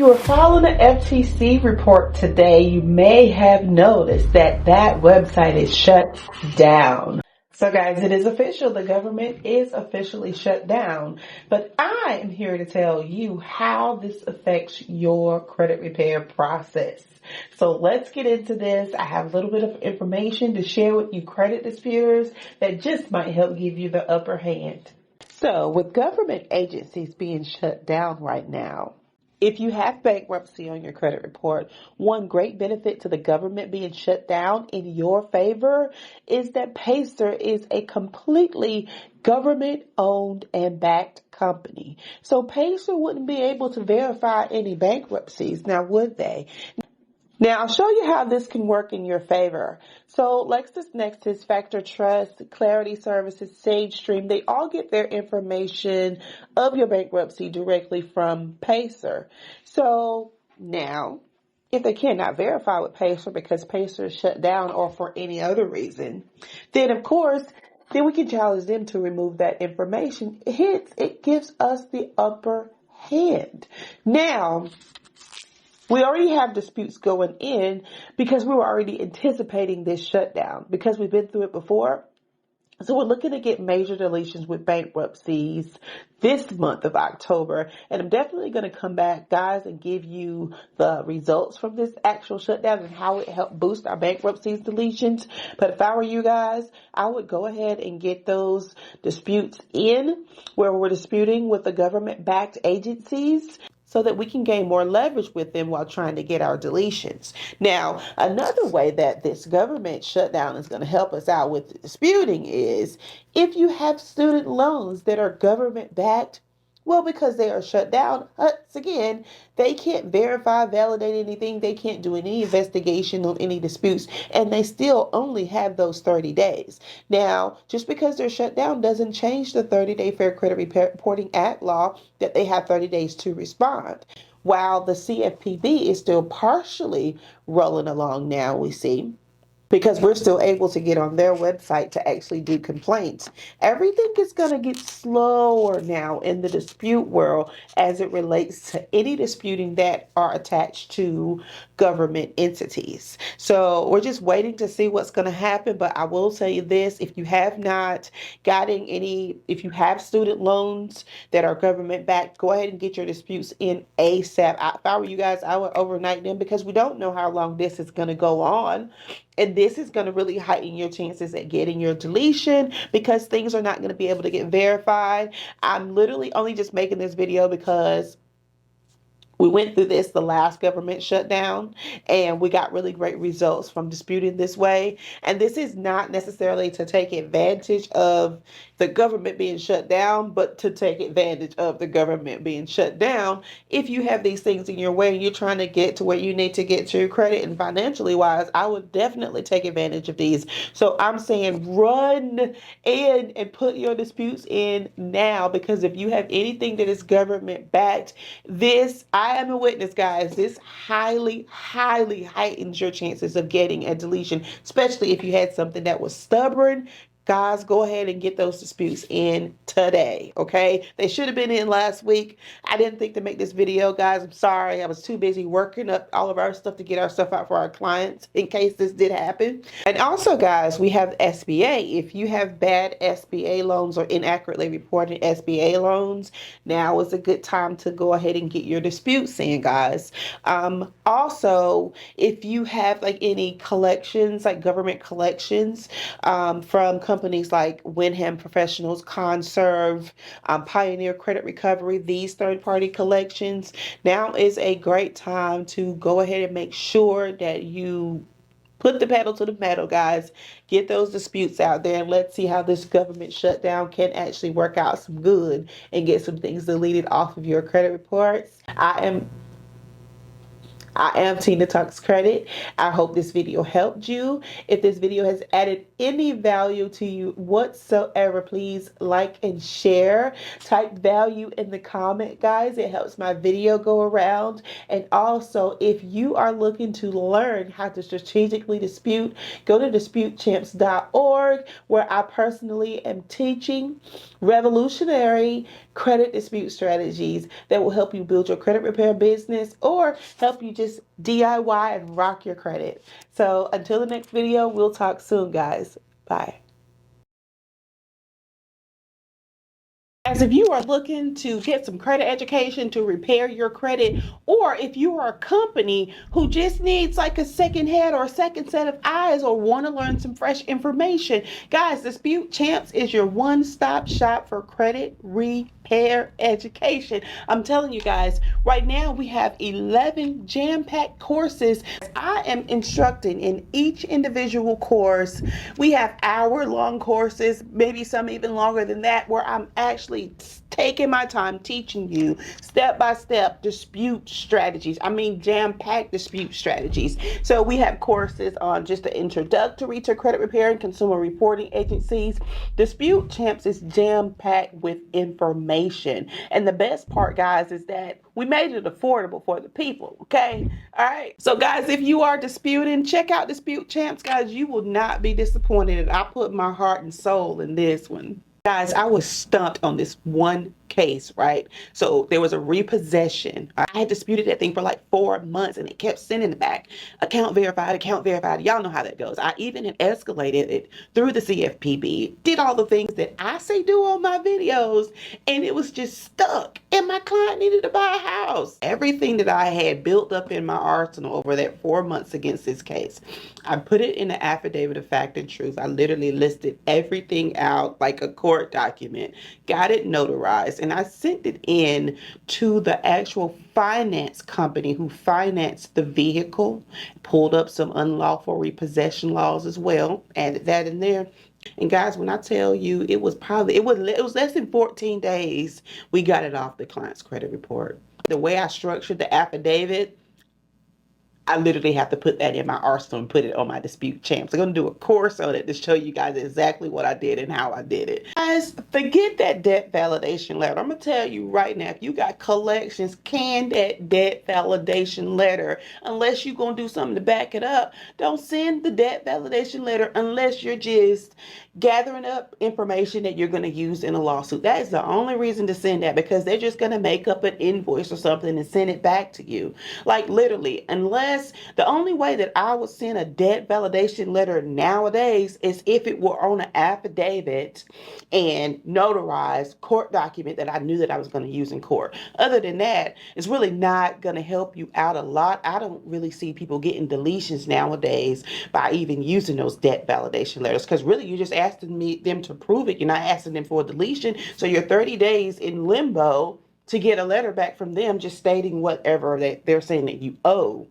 you were following the FTC report today, you may have noticed that that website is shut down. So guys, it is official. The government is officially shut down. But I am here to tell you how this affects your credit repair process. So let's get into this. I have a little bit of information to share with you credit disputers that just might help give you the upper hand. So with government agencies being shut down right now, if you have bankruptcy on your credit report, one great benefit to the government being shut down in your favor is that Pacer is a completely government-owned and backed company. So Pacer wouldn't be able to verify any bankruptcies, now would they? Now, I'll show you how this can work in your favor. So LexisNexis, Factor Trust, Clarity Services, SageStream, they all get their information of your bankruptcy directly from Pacer. So now, if they cannot verify with Pacer because Pacer is shut down or for any other reason, then of course, then we can challenge them to remove that information. Hence, it gives us the upper hand. Now, we already have disputes going in because we were already anticipating this shutdown because we've been through it before. So we're looking to get major deletions with bankruptcies this month of October. And I'm definitely going to come back, guys, and give you the results from this actual shutdown and how it helped boost our bankruptcies deletions. But if I were you guys, I would go ahead and get those disputes in where we're disputing with the government-backed agencies, so that we can gain more leverage with them while trying to get our deletions. Now, another way that this government shutdown is going to help us out with disputing is if you have student loans that are government-backed, well, because they are shut down, again, they can't verify, validate anything. They can't do any investigation on any disputes, and they still only have those 30 days. Now, just because they're shut down doesn't change the 30-day Fair Credit Reporting Act law that they have 30 days to respond. While the CFPB is still partially rolling along now, we see, because we're still able to get on their website to actually do complaints. Everything is going to get slower now in the dispute world as it relates to any disputing that are attached to government entities. So we're just waiting to see what's going to happen. But I will tell you this, if you have not gotten any, if you have student loans that are government backed, go ahead and get your disputes in ASAP. If I were you guys, I would overnight them because we don't know how long this is going to go on. And this is going to really heighten your chances at getting your deletion because things are not going to be able to get verified. I'm literally only just making this video because we went through this the last government shutdown and we got really great results from disputing this way. And this is not necessarily to take advantage of the government being shut down, but to take advantage of the government being shut down. If you have these things in your way and you're trying to get to where you need to get to credit and financially wise, I would definitely take advantage of these. So I'm saying run in and put your disputes in now, because if you have anything that is government backed, this, I am a witness, guys, this highly, highly heightens your chances of getting a deletion, especially if you had something that was stubborn. Guys, go ahead and get those disputes in today, okay? They should have been in last week. I didn't think to make this video, guys. I'm sorry. I was too busy working up all of our stuff to get our stuff out for our clients in case this did happen. And also, guys, we have SBA. If you have bad SBA loans or inaccurately reported SBA loans, now is a good time to go ahead and get your disputes in, guys. Also, if you have like any collections, like government collections from companies like Wyndham Professionals, Conserve, Pioneer Credit Recovery, these third-party collections, now is a great time to go ahead and make sure that you put the pedal to the metal, guys. Get those disputes out there and let's see how this government shutdown can actually work out some good and get some things deleted off of your credit reports. I am Tina Talks Credit. I hope this video helped you. If this video has added any value to you whatsoever, please like and share. Type value in the comment, guys. It helps my video go around. And also, if you are looking to learn how to strategically dispute, go to disputechamps.org, where I personally am teaching revolutionary credit dispute strategies that will help you build your credit repair business or help you just DIY and rock your credit. So until the next video, we'll talk soon, guys. Bye. As if you are looking to get some credit education to repair your credit, or if you are a company who just needs like a second head or a second set of eyes or want to learn some fresh information, guys, Dispute Champs is your one-stop shop for credit repair education. I'm telling you guys, right now we have 11 jam-packed courses. I am instructing in each individual course. We have hour-long courses, maybe some even longer than that, where I'm actually taking my time teaching you step-by-step dispute strategies. I mean, jam-packed dispute strategies. So we have courses on just the introductory to credit repair and consumer reporting agencies. Dispute Champs is jam-packed with information. And the best part, guys, is that we made it affordable for the people, okay? All right. So, guys, if you are disputing, check out Dispute Champs, guys. You will not be disappointed. I put my heart and soul in this one. Guys, I was stumped on this one case, right? So there was a repossession. I had disputed that thing for like 4 months and it kept sending it back. Account verified, account verified. Y'all know how that goes. I even had escalated it through the CFPB, did all the things that I say do on my videos, and it was just stuck. And my client needed to buy a house. Everything that I had built up in my arsenal over that 4 months against this case, I put it in the affidavit of fact and truth. I literally listed everything out like a court document, got it notarized, and I sent it in to the actual finance company who financed the vehicle, pulled up some unlawful repossession laws as well, added that in there. And guys, when I tell you, it was less than 14 days we got it off the client's credit report. The way I structured the affidavit, I literally have to put that in my arsenal and put it on my Dispute Champs. I'm going to do a course on it to show you guys exactly what I did and how I did it. Guys, forget that debt validation letter. I'm going to tell you right now, if you got collections, can that debt validation letter. Unless you're going to do something to back it up, don't send the debt validation letter unless you're just gathering up information that you're going to use in a lawsuit. That is the only reason to send that, because they're just going to make up an invoice or something and send it back to you. Like literally, unless the only way that I would send a debt validation letter nowadays is if it were on an affidavit and notarized court document that I knew that I was going to use in court. Other than that, it's really not going to help you out a lot. I don't really see people getting deletions nowadays by even using those debt validation letters, because really you're just asking them to prove it. You're not asking them for a deletion. So you're 30 days in limbo to get a letter back from them just stating whatever they're saying that you owe.